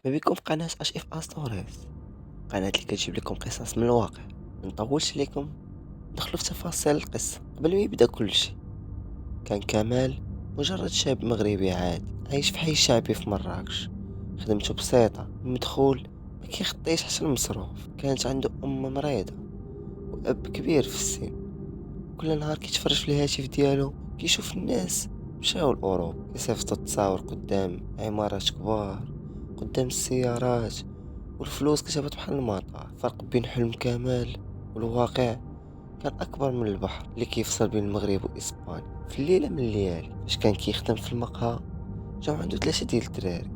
بكم في قناة اش اف ستوريز، قناة اللي كتجيب لكم قصص من الواقع. منطولش عليكم، ندخلو في تفاصيل القصة. قبل ما يبدا كل شيء، كان كمال مجرد شاب مغربي عادي عايش في حي شعبي في مراكش. خدمته بسيطة، المدخول ما كيخطيش حتى المصروف. كانت عنده أم مريضة وأب كبير في السن. كل نهار كيتفرج في الهاتف ديالو كيشوف الناس مشاو لأوروبا كيصيفطوا التصاور قدام عمارات كبار، قدام السيارات، والفلوس كتهبط بحال المطار. الفرق بين حلم كمال والواقع كان أكبر من البحر اللي كيفصل بين المغرب وإسبانيا. في الليلة من الليالي فاش كان كيخدم في المقهى، جاو عنده 3 ديال الدراري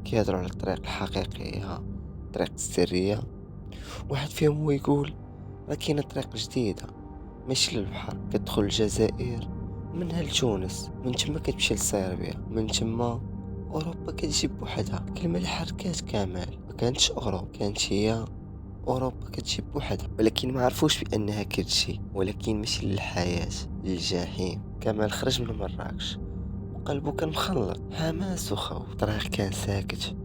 كيهضروا على الطريق الحقيقية، الطريق السرية. واحد فيهم هو يقول راه كاينه طريق جديدة ماشي للبحر، كتدخل الجزائر ومنها لتونس، من تما كتمشي لصربيا، من تما اوروبا كتجي بوحدها. الكلمه اللي حركات كمال ما كانتش اوروبا، كانت هي اوروبا كتجي بوحدها. ولكن ما عرفوش بانها كتجي، ولكن ماشي للحياه، للجحيم. كمال خرج من مراكش وقلبه كان مخلط حماس وخوف. الطريق كان ساكت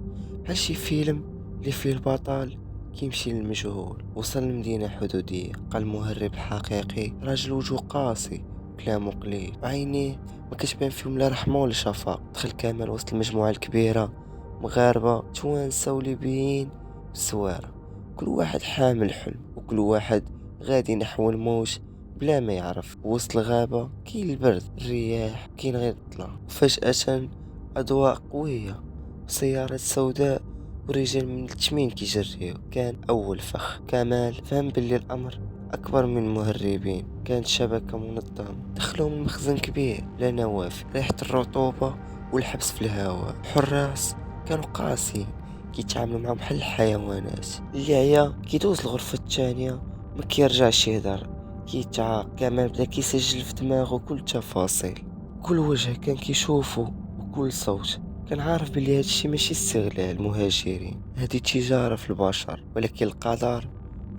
بحال شي فيلم اللي فيه البطل كيمشي للمجهول. وصل لمدينة حدودية، لقى المهرب الحقيقي، راجل وجهه قاسي، كلامه قليل، وعينيه ما كتبان فيهم لا رحمة ولا شفاق. دخل كامل وسط المجموعة الكبيرة، مغاربة، توانسة، وليبيين، والسوارة، كل واحد حامل حلم، وكل واحد غادي نحو الموت بلا ما يعرف. وسط الغابة كاين البرد، الرياح، كاين غير الظلام. وفجأة أضواء قوية، وسيارات سوداء، ورجال من التمين كيجريو. كان أول فخ. كمال فهم باللي الأمر أكبر من المهربين، كانت شبكة منظمة. دخلوا من مخزن كبير بلا نوافذ، ريحة الرطوبة والحبس في الهواء. الحراس كانوا قاسيين، كيتعاملوا معهم بحال الحيوانات. اللي عيا كيدوز الغرفة الثانية، ما كيرجعش يهدر، كيتعاق. كمال بدا كيسجل في دماغه كل التفاصيل، كل وجه كان كيشوفه، وكل صوت. كان عارف بلي هادشي ماشي استغلال مهاجرين، هادي تجارة في البشر. ولكن القدر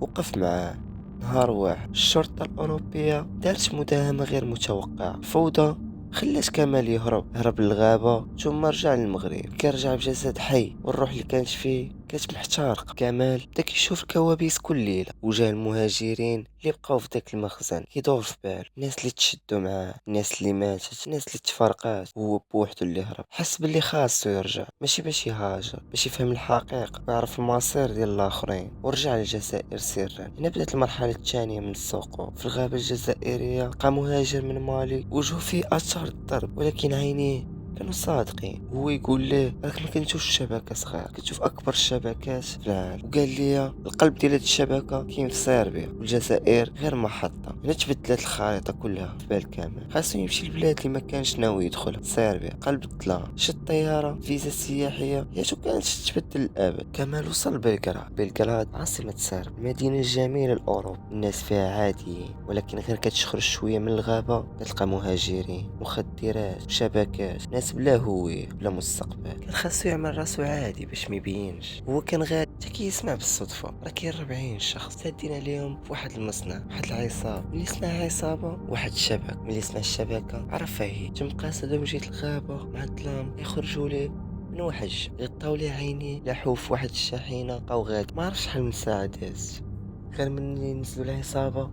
وقف معاه. نهار واحد الشرطة الأوروبية دارت مداهمة غير متوقعة. الفوضى خلات كمال هرب للغابة، ثم رجع للمغرب. كيرجع بجسد حي، والروح اللي كانت فيه كانت محترقة. كمال بدا كيشوف الكوابيس كل ليلة، وجاه المهاجرين اللي بقاو في داك المخزن. كيدور في باله الناس اللي تشدوا معاه، الناس اللي ماتت، الناس اللي تفرقات، وهو بوحدو اللي هرب. حس باللي خاصو يرجع، ماشي باش يهاجر، باش يفهم الحقيقة ويعرف المصير ديال الاخرين. ورجع للجزائر سرا. هنا بدات المرحلة الثانية من السقوط. في الغابة الجزائرية لقى مهاجر من مالي، وجهه فيه اثار الضرب، ولكن عينيه كانوا صادقين. هو يقول ليه راك ما كنتوش شبكة صغير، كتشوف اكبر الشبكات في العالم. وقال لي القلب ديال هاد الشبكة كاين في صربيا، والجزائر غير محطة. هنا تبدلت الخريطة كلها في بال كامل. خاصو يمشي للبلاد اللي ما كانش ناوي يدخلها، صربيا، قلب الظلام. شد طيارة، فيزا سياحية، حياته كانت تتبدل للأبد. كمال وصل بلغراد. بلغراد عاصمة صربيا، المدينة الجميلة لأوروبا. الناس فيها عاديين، ولكن غير كتخرج شوية من الغابة كتلقى مهاجرين، مخدرات، شبكات، ناس بلا هوية، بلا مستقبل. كان خاصو يعمل راسو عادي باش ميبينش. هو كان غادي حتى كيسمع بالصدفة راه كاين 40 شخص تادين عليهم في واحد المصنع، واحد العصابة. ملي سمع عصابة واحد الشبكة، ملي سمع الشبكة عرفها هي. تم قاصدهم جيت الغابة مع الظلام يخرجوا ليه من واحد الجبل. غطاو ليه عينيه، لاحوه في واحد الشاحنة، بقاو غادي. ما عرفش شحال من ساعة دازت. غير ملي نزلوا العصابة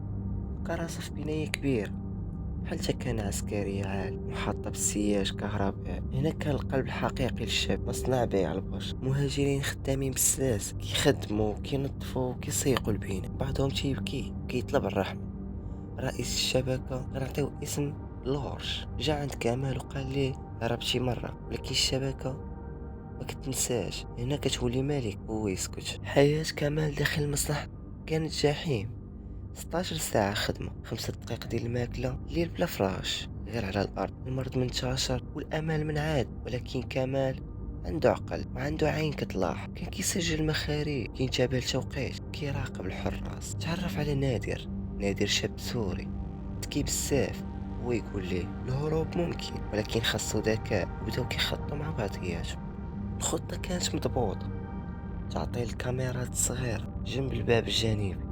لقى راسو في بناية كبيرة بحال كان عسكرية عالي، محاطة بالسياج كهربائي. هنا كان القلب الحقيقي للشاب، مصنع بيع البشر. مهاجرين خدامين بسلاس، كيخدموا، كينظفوا، كيسيقوا البناء. بعضهم تيبكي كيطلب الرحمة. رئيس الشبكة نعطيو اسم لورج جا عند كمال وقال ليه هربتي مرة، ولكن الشبكة ما كتنساش. هنا كتولي ملك وهو يسكت. حياة كمال داخل المصنع كانت جحيم. 16 ساعة خدمة، 5 دقائق ديال الماكلة، الليل بلا فراش غير على الأرض. المرض منتشر والأمل منعاد. ولكن كمال عنده عقل وعنده عين كتلاحظ. كان كيسجل المخارج، كينتبه لتوقيت، كيراقب الحراس. تعرف على نادر. نادر شاب سوري ذكي بزاف. هو يقول ليه الهروب ممكن، ولكن خاصو ذكاء. وبداو كيخططوا مع بعضياتهم. الخطة كانت مضبوطة. تعطي الكاميرات الصغيرة جنب الباب الجانبي،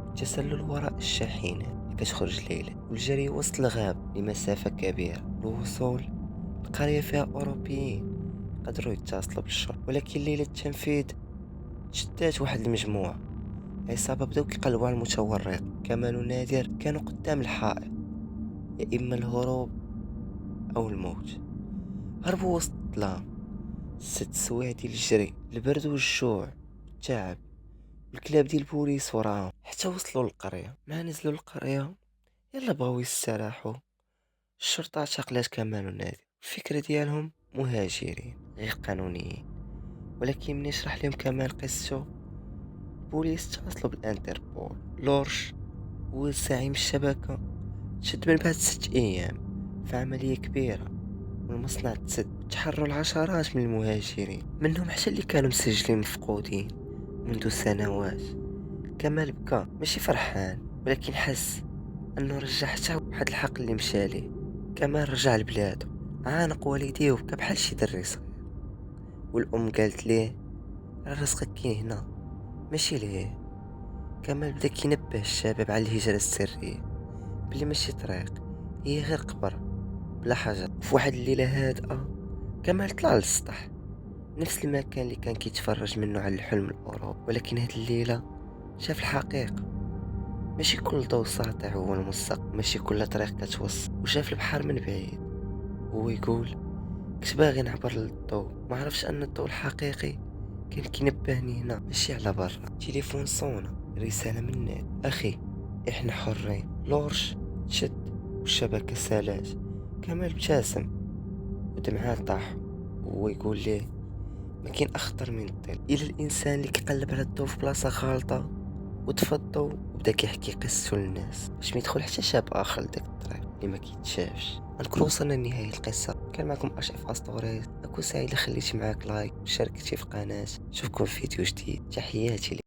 التسلل وراء الشاحنة اللي كتخرج ليلة، والجري وسط الغاب لمسافة كبيرة. الوصول لقرية فيها أوروبيين، قدروا يتصلوا بالشرطة، ولكن ليلة التنفيذ تشتات واحد المجموعة عصابة بداو كيقلبوا على المتورط. كمال ونادر كانوا قدام الحائط، يا إما الهروب أو الموت. هربوا وسط الظلام، 6 سوايع ديال الجري، البرد والجوع والتعب، والكلاب ديال البوليس وراهم حتى وصلوا للقرية. ما نزلوا القرية يلا بغاو يستراحوا. الشرطة اعتقلت كمال ونادر، الفكرة ديالهم مهاجرين غير قانونيين. ولكن من يشرح لهم كمال قصته، البوليس اتصلوا بالانتربول. لورش هو زعيم الشبكة، تشد من بعد 6 أيام في عملية كبيرة، والمصنع تسد. تحروا العشرات من المهاجرين، منهم حتى اللي كانوا مسجلين مفقودين منذ سنوات. كمال بكى ماشي فرحان، ولكن حس انه رجع حتى واحد الحق اللي مشى ليه. كمال رجع لبلادو، عانق والديه وبكى بحال شي دري صغير. والام قالت ليه رزقك كاين هنا ماشي ليه. كمال بدا كينبه الشباب على الهجرة السرية، بلي ماشي طريق، هي غير قبر بلا حجر. في واحد الليلة هادئة كمال طلع للسطح، نفس المكان اللي كان كيتفرج منه على الحلم الأوروبي. ولكن هاد الليلة شاف الحقيقة، ماشي كل ضوء ساطع هو المستقبل، ماشي كل طريق كتوصل. وشاف البحر من بعيد، هو يقول كنت باغي نعبر للضوء، ما عرفش ان الضوء الحقيقي كان كينبهني هنا ماشي على برا. تليفون صونا، رسالة من ناد: اخي احنا حرين. لورش تشد والشبكة سالات. كمال ابتسم ودمعات طاحوا، وهو يقول ليه ما كاين اخطر من الظل. الى الانسان اللي كيقلب على الضوء في بلاصه غالطه وطفى الضوء وبدا كيحكي قصته للناس باش ما يدخل حتى شاب اخر لداك الطريق اللي ما كيتشافش. غنكون وصلنا لنهاية القصة. كان معكم اشرف اسطوريز. اكون سعيد الا خليتي معاك لايك وشاركتي في القناة. نشوفكم في فيديو جديد. تحياتي.